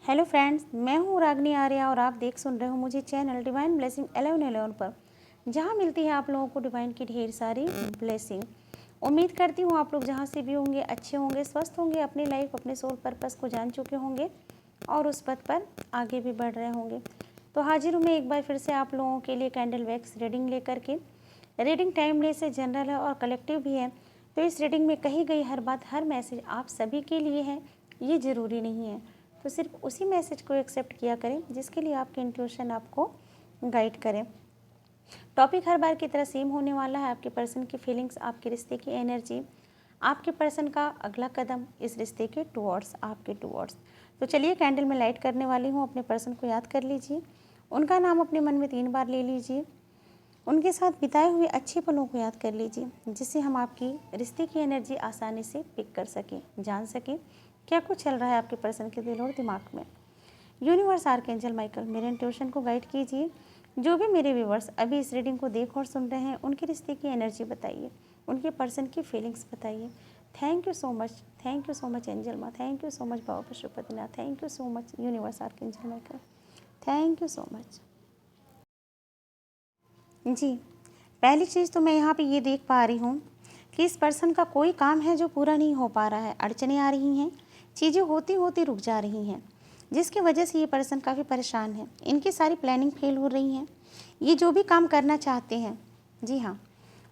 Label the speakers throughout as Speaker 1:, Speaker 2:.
Speaker 1: Hello friends, मैं हूँ रागनी आर्या और आप सुन रहे हो मुझे चैनल डिवाइन ब्लेसिंग 1111 पर, जहाँ मिलती है आप लोगों को डिवाइन की ढेर सारी ब्लेसिंग। उम्मीद करती हूँ आप लोग जहाँ से भी होंगे अच्छे होंगे, स्वस्थ होंगे, अपनी लाइफ अपने सोल पर्पस को जान चुके होंगे और उस पथ पर आगे भी बढ़ रहे होंगे। तो हाजिर हूँ मैं एक बार फिर से आप लोगों के लिए कैंडल वैक्स रीडिंग लेकर के। रीडिंग टाइमलेस है, जनरल है और कलेक्टिव भी है। तो इस रीडिंग में कही गई हर बात, हर मैसेज आप सभी के लिए है, ये ज़रूरी नहीं है। तो सिर्फ उसी मैसेज को एक्सेप्ट किया करें जिसके लिए आपकी इंट्यूशन आपको गाइड करें। टॉपिक हर बार की तरह सेम होने वाला है। आपके पर्सन की फीलिंग्स, आपके रिश्ते की एनर्जी, आपके पर्सन का अगला कदम इस रिश्ते के टुवर्ड्स, आपके टुवर्ड्स। तो चलिए कैंडल में लाइट करने वाली हूँ। अपने पर्सन को याद कर लीजिए, उनका नाम अपने मन में 3 बार ले लीजिए, उनके साथ बिताए हुए अच्छे पलों को याद कर लीजिए, जिससे हम आपकी रिश्ते की एनर्जी आसानी से पिक कर सकें, जान सकें क्या कुछ चल रहा है आपके पर्सन के दिल और दिमाग में। यूनिवर्स, आर्कएंजल माइकल, मेरे इंट्यूशन को गाइड कीजिए। जो भी मेरे व्यूवर्स अभी इस रीडिंग को देख और सुन रहे हैं, उनके रिश्ते की एनर्जी बताइए, उनके पर्सन की फीलिंग्स बताइए। Thank you so much angel माँ, thank you so much Baba Pashupatinath, thank you so much universe, archangel Michael, thank you so much. जी, पहली चीज़ तो मैं यहाँ पे ये देख पा रही हूँ कि इस पर्सन का कोई काम है जो पूरा नहीं हो पा रहा है, अड़चनें आ रही हैं, चीज़ें होती होती रुक जा रही हैं, जिसकी वजह से ये पर्सन काफ़ी परेशान है। इनकी सारी प्लानिंग फेल हो रही हैं। ये जो भी काम करना चाहते हैं, जी हाँ,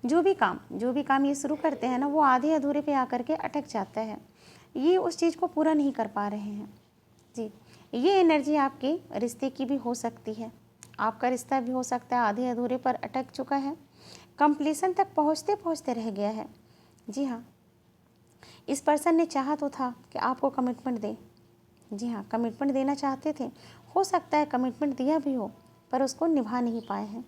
Speaker 1: जो भी काम ये शुरू करते हैं ना, वो आधे अधूरे पे आकर के अटक जाता है। ये उस चीज़ को पूरा नहीं कर पा रहे हैं। जी, ये एनर्जी आपके रिश्ते की भी हो सकती है। आपका रिश्ता भी हो सकता है आधे अधूरे पर अटक चुका है, कंप्लीशन तक पहुँचते पहुँचते रह गया है। जी हाँ, इस पर्सन ने चाहा तो था कि आपको कमिटमेंट दे। जी हाँ, कमिटमेंट देना चाहते थे। हो सकता है कमिटमेंट दिया भी हो, पर उसको निभा नहीं पाए हैं।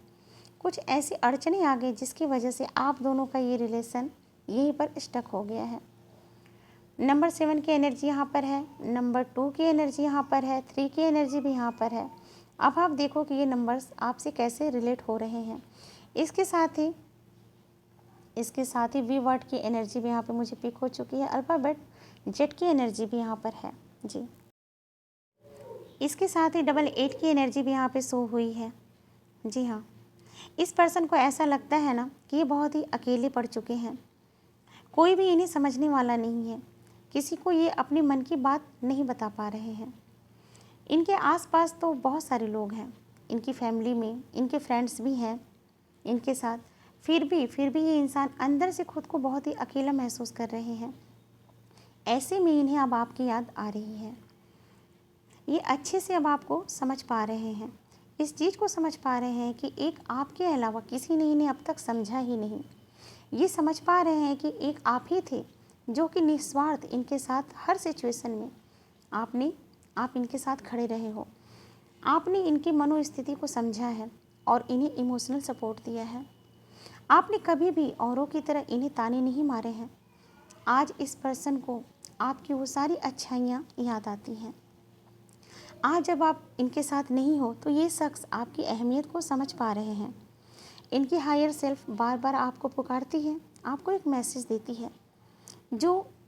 Speaker 1: कुछ ऐसी अड़चनें आ गई जिसकी वजह से आप दोनों का ये रिलेशन यहीं पर स्टक हो गया है। नंबर 7 की एनर्जी यहाँ पर है, नंबर 2 की एनर्जी यहाँ पर है, 3 की एनर्जी भी यहाँ पर है। अब आप देखो कि ये नंबर्स आपसे कैसे रिलेट हो रहे हैं। इसके साथ ही वी वर्ड की एनर्जी भी यहाँ पे मुझे पिक हो चुकी है। अल्फ़ाबेट जेड की एनर्जी भी यहाँ पर है। जी, इसके साथ ही 88 की एनर्जी भी यहाँ पे शो हुई है। जी हाँ, इस पर्सन को ऐसा लगता है ना कि ये बहुत ही अकेले पड़ चुके हैं, कोई भी इन्हें समझने वाला नहीं है, किसी को ये अपने मन की बात नहीं बता पा रहे हैं। इनके आसपास तो बहुत सारे लोग हैं, इनकी फैमिली में इनके फ्रेंड्स भी हैं इनके साथ, फिर भी ये इंसान अंदर से खुद को बहुत ही अकेला महसूस कर रहे हैं। ऐसे में इन्हें अब आपकी याद आ रही है। ये अच्छे से अब आपको समझ पा रहे हैं, इस चीज़ को समझ पा रहे हैं कि एक आपके अलावा किसी ने इन्हें अब तक समझा ही नहीं। ये समझ पा रहे हैं कि एक आप ही थे जो कि निस्वार्थ इनके साथ हर सिचुएशन में आप इनके साथ खड़े रहे हो। आपने इनकी मनोस्थिति को समझा है और इन्हें इमोशनल सपोर्ट दिया है। आपने कभी भी औरों की तरह इन्हें ताने नहीं मारे हैं। आज इस पर्सन को आपकी वो सारी अच्छाइयाँ याद आती हैं। आज जब आप इनके साथ नहीं हो तो ये शख्स आपकी अहमियत को समझ पा रहे हैं। इनकी हायर सेल्फ बार बार आपको पुकारती है, आपको एक मैसेज देती है,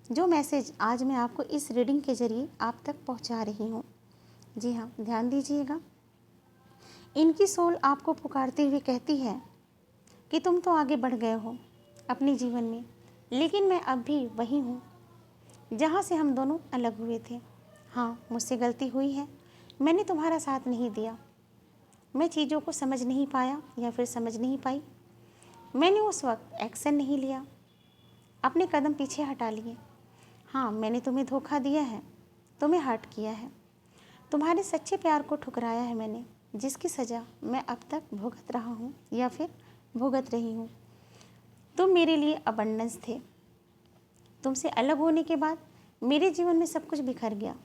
Speaker 1: जो मैसेज आज मैं आपको इस रीडिंग के ज़रिए आप तक पहुंचा रही हूँ। जी हाँ, ध्यान दीजिएगा। इनकी सोल आपको पुकारते हुए कहती है कि तुम तो आगे बढ़ गए हो अपने जीवन में, लेकिन मैं अब भी वही हूँ जहाँ से हम दोनों अलग हुए थे। हाँ, मुझसे गलती हुई है, मैंने तुम्हारा साथ नहीं दिया, मैं चीज़ों को समझ नहीं पाया या फिर समझ नहीं पाई, मैंने उस वक्त एक्शन नहीं लिया, अपने कदम पीछे हटा लिए। हाँ, मैंने तुम्हें धोखा दिया है, तुम्हें हर्ट किया है, तुम्हारे सच्चे प्यार को ठुकराया है मैंने, जिसकी सज़ा मैं अब तक भुगत रहा हूँ या फिर भुगत रही हूँ। तुम मेरे लिए अबंडेंस थे। तुमसे अलग होने के बाद मेरे जीवन में सब कुछ बिखर गया,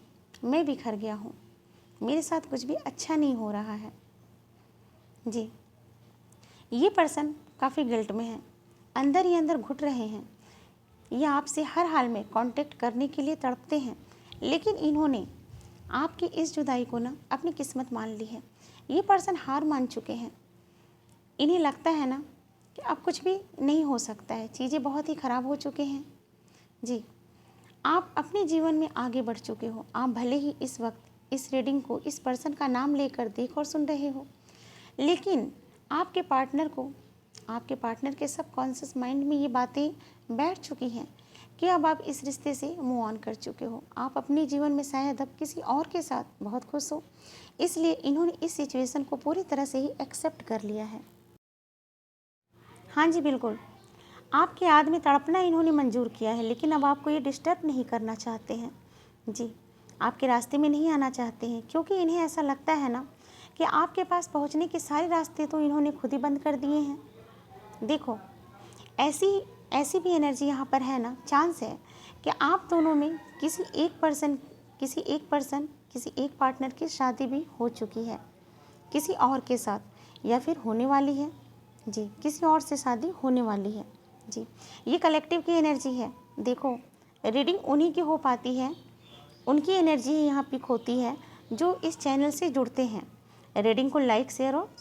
Speaker 1: मैं बिखर गया हूँ, मेरे साथ कुछ भी अच्छा नहीं हो रहा है। जी, ये पर्सन काफ़ी गिल्ट में है, अंदर ही अंदर घुट रहे हैं। ये आपसे हर हाल में कांटेक्ट करने के लिए तड़पते हैं, लेकिन इन्होंने आपकी इस जुदाई को ना अपनी किस्मत मान ली है। ये पर्सन हार मान चुके हैं। इन्हें लगता है ना कि अब कुछ भी नहीं हो सकता है, चीज़ें बहुत ही ख़राब हो चुके हैं। जी, आप अपने जीवन में आगे बढ़ चुके हो। आप भले ही इस वक्त इस रीडिंग को इस पर्सन का नाम लेकर देख और सुन रहे हो, लेकिन आपके पार्टनर के सबकॉन्शियस माइंड में ये बातें बैठ चुकी हैं कि अब आप इस रिश्ते से मूव ऑन कर चुके हो। आप अपने जीवन में शायद अब किसी और के साथ बहुत खुश हो, इसलिए इन्होंने इस सिचुएशन को पूरी तरह से ही एक्सेप्ट कर लिया है। हाँ जी, बिल्कुल, आपकी याद में तड़पना इन्होंने मंजूर किया है, लेकिन अब आपको ये डिस्टर्ब नहीं करना चाहते हैं। जी, आपके रास्ते में नहीं आना चाहते हैं, क्योंकि इन्हें ऐसा लगता है ना कि आपके पास पहुंचने के सारे रास्ते तो इन्होंने खुद ही बंद कर दिए हैं। देखो, ऐसी भी एनर्जी यहाँ पर है ना, चांस है कि आप दोनों में किसी एक पार्टनर की शादी भी हो चुकी है किसी और के साथ, या फिर होने वाली है। जी, किसी और से शादी होने वाली है। जी, ये कलेक्टिव की एनर्जी है। देखो, रीडिंग उन्हीं की हो पाती है, उनकी एनर्जी यहाँ पिक होती है जो इस चैनल से जुड़ते हैं, रीडिंग को लाइक, शेयर और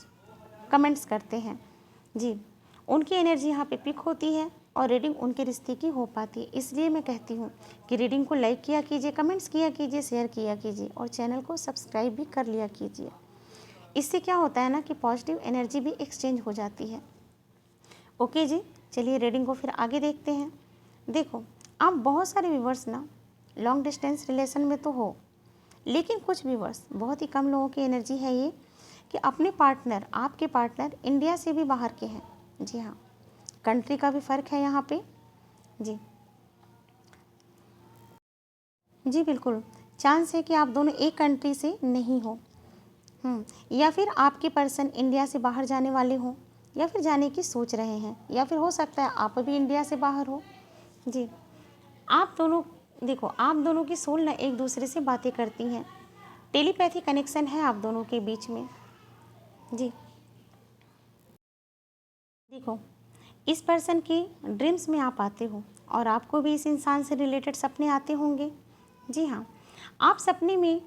Speaker 1: कमेंट्स करते हैं। जी, उनकी एनर्जी यहाँ पे पिक होती है और रीडिंग उनके रिश्ते की हो पाती है। इसलिए मैं कहती हूँ कि रीडिंग को लाइक किया कीजिए, कमेंट्स किया कीजिए, शेयर किया कीजिए और चैनल को सब्सक्राइब भी कर लिया कीजिए। इससे क्या होता है ना कि पॉजिटिव एनर्जी भी एक्सचेंज हो जाती है। ओके जी, चलिए रीडिंग को फिर आगे देखते हैं। देखो, आप बहुत सारे व्यूवर्स ना लॉन्ग डिस्टेंस रिलेशन में तो हो, लेकिन कुछ व्यूवर्स, बहुत ही कम लोगों की एनर्जी है ये कि आपके पार्टनर इंडिया से भी बाहर के हैं। जी हाँ, कंट्री का भी फ़र्क है यहाँ पे। जी बिल्कुल, चांस है कि आप दोनों एक कंट्री से नहीं हो, या फिर आपके पर्सन इंडिया से बाहर जाने वाले हों, या फिर जाने की सोच रहे हैं, या फिर हो सकता है आप भी इंडिया से बाहर हो। जी, आप दोनों की सोल ना एक दूसरे से बातें करती हैं, टेलीपैथी कनेक्शन है आप दोनों के बीच में। जी, देखो, इस पर्सन के ड्रीम्स में आप आते हो और आपको भी इस इंसान से रिलेटेड सपने आते होंगे। जी हाँ, आप सपने में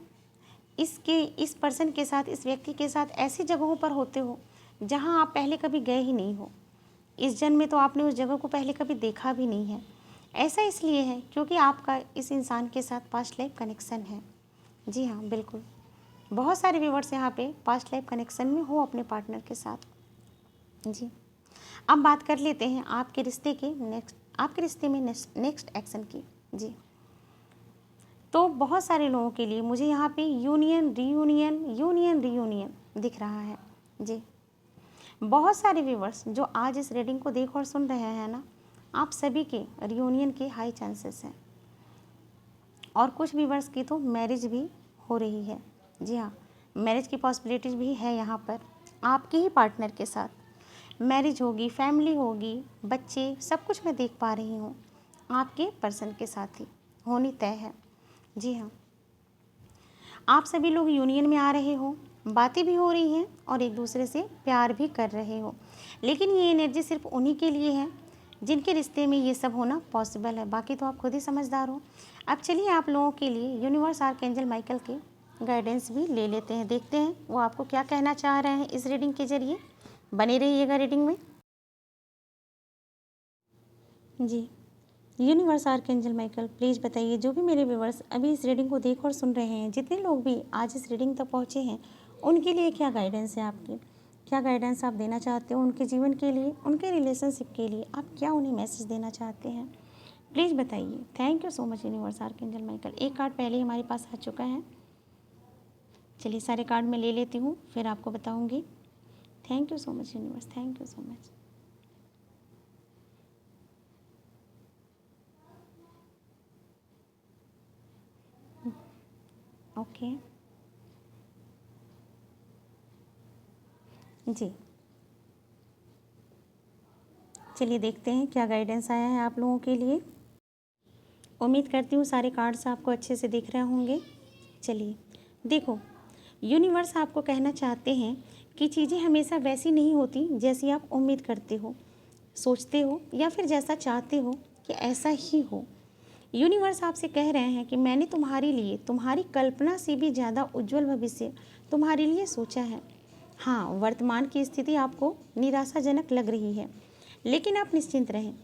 Speaker 1: इस पर्सन के साथ, इस व्यक्ति के साथ ऐसी जगहों पर होते हो जहाँ आप पहले कभी गए ही नहीं हो। इस जन्म में तो आपने उस जगह को पहले कभी देखा भी नहीं है। ऐसा इसलिए है क्योंकि आपका इस इंसान के साथ पास्ट लाइफ कनेक्शन है। जी हाँ, बिल्कुल, बहुत सारे व्यूवर्स यहाँ पे पास्ट लाइफ कनेक्शन में हो अपने पार्टनर के साथ। जी, अब बात कर लेते हैं आपके रिश्ते में नेक्स्ट एक्शन की। जी, तो बहुत सारे लोगों के लिए मुझे यहाँ पे यूनियन रियूनियन दिख रहा है। जी, बहुत सारे व्यूवर्स जो आज इस रीडिंग को देख और सुन रहे हैं ना, आप सभी के रियूनियन के हाई चांसेस हैं, और कुछ व्यूवर्स की तो मैरिज भी हो रही है। जी हाँ, मैरिज की पॉसिबिलिटीज़ भी है यहाँ पर। आपके ही पार्टनर के साथ मैरिज होगी, फैमिली होगी, बच्चे, सब कुछ मैं देख पा रही हूँ आपके पर्सन के साथ ही होनी तय है। जी हाँ, आप सभी लोग यूनियन में आ रहे हो, बातें भी हो रही हैं और एक दूसरे से प्यार भी कर रहे हो, लेकिन ये एनर्जी सिर्फ उन्हीं के लिए है जिनके रिश्ते में ये सब होना पॉसिबल है। बाकी तो आप खुद ही समझदार हो। अब चलिए आप लोगों के लिए यूनिवर्स आर्कएंजल माइकल के गाइडेंस भी ले लेते हैं, देखते हैं वो आपको क्या कहना चाह रहे हैं इस रीडिंग के जरिए। बने रहिएगा रीडिंग में। जी, यूनिवर्स आर्कएंजल माइकल, प्लीज़ बताइए, जो भी मेरे व्यूवर्स अभी इस रीडिंग को देख और सुन रहे हैं, जितने लोग भी आज इस रीडिंग तक पहुँचे हैं, उनके लिए क्या गाइडेंस है आपकी, क्या गाइडेंस आप देना चाहते हो उनके जीवन के लिए, उनके रिलेशनशिप के लिए, आप क्या उन्हें मैसेज देना चाहते हैं, प्लीज़ बताइए। Thank you so much universe archangel Michael. एक कार्ड पहले हमारे पास आ चुका है, चलिए सारे कार्ड मैं ले लेती हूँ, फिर आपको बताऊँगी। Thank you so much universe, thank you so much. Okay, जी, चलिए देखते हैं क्या गाइडेंस आया है आप लोगों के लिए। उम्मीद करती हूँ सारे कार्ड्स आपको अच्छे से दिख रहे होंगे। चलिए देखो, यूनिवर्स आपको कहना चाहते हैं कि चीज़ें हमेशा वैसी नहीं होती जैसी आप उम्मीद करते हो, सोचते हो, या फिर जैसा चाहते हो कि ऐसा ही हो। यूनिवर्स आपसे कह रहे हैं कि मैंने तुम्हारे लिए, तुम्हारी कल्पना से भी ज़्यादा उज्जवल भविष्य तुम्हारे लिए सोचा है। हाँ, वर्तमान की स्थिति आपको निराशाजनक लग रही है, लेकिन आप निश्चिंत रहें,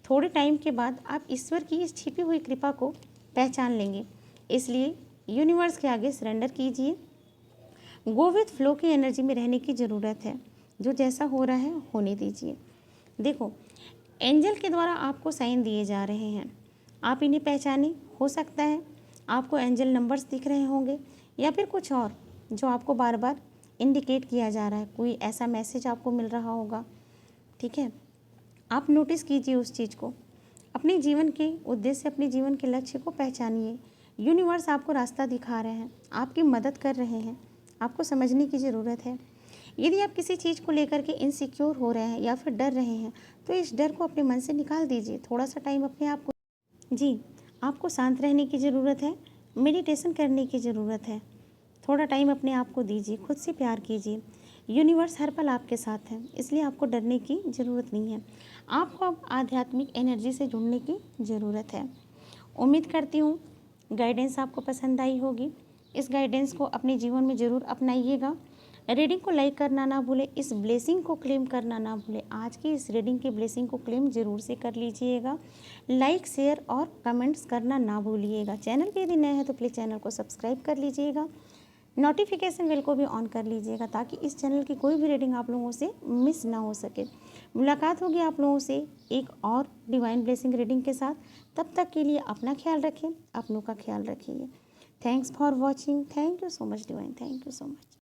Speaker 1: थोड़े टाइम के बाद आप ईश्वर की इस छिपी हुई कृपा को पहचान लेंगे। इसलिए यूनिवर्स के आगे सरेंडर कीजिए। गो विथ फ्लो की एनर्जी में रहने की ज़रूरत है। जो जैसा हो रहा है होने दीजिए। देखो, एंजल के द्वारा आपको साइन दिए जा रहे हैं, आप इन्हें पहचाने। हो सकता है आपको एंजल नंबर्स दिख रहे होंगे या फिर कुछ और जो आपको बार बार इंडिकेट किया जा रहा है, कोई ऐसा मैसेज आपको मिल रहा होगा। ठीक है, आप नोटिस कीजिए उस चीज़ को। अपने जीवन के उद्देश्य, अपने जीवन के लक्ष्य को पहचानिए। यूनिवर्स आपको रास्ता दिखा रहे हैं, आपकी मदद कर रहे हैं। आपको समझने की ज़रूरत है। यदि आप किसी चीज़ को लेकर के इनसिक्योर हो रहे हैं या फिर डर रहे हैं, तो इस डर को अपने मन से निकाल दीजिए। थोड़ा सा टाइम अपने आप को, जी, आपको शांत रहने की ज़रूरत है, मेडिटेशन करने की ज़रूरत है। थोड़ा टाइम अपने आप को दीजिए, खुद से प्यार कीजिए। यूनिवर्स हर पल आपके साथ है, इसलिए आपको डरने की ज़रूरत नहीं है। आपको अब आध्यात्मिक एनर्जी से जुड़ने की ज़रूरत है। उम्मीद करती हूँ गाइडेंस आपको पसंद आई होगी। इस गाइडेंस को अपने जीवन में ज़रूर अपनाइएगा। रीडिंग को लाइक करना ना भूलें, इस ब्लेसिंग को क्लेम करना ना भूलें। आज की इस रीडिंग की ब्लेसिंग को क्लेम ज़रूर से कर लीजिएगा। लाइक, शेयर और कमेंट्स करना ना भूलिएगा। चैनल पे यदि नए हैं तो प्लीज़ चैनल को सब्सक्राइब कर लीजिएगा। नोटिफिकेशन बेल को भी ऑन कर लीजिएगा ताकि इस चैनल की कोई भी रीडिंग आप लोगों से मिस ना हो सके। मुलाकात होगी आप लोगों से एक और डिवाइन ब्लेसिंग रीडिंग के साथ। तब तक के लिए अपना ख्याल रखें, अपनों का ख्याल रखिए। Thanks for watching. Thank you so much divine, thank you so much.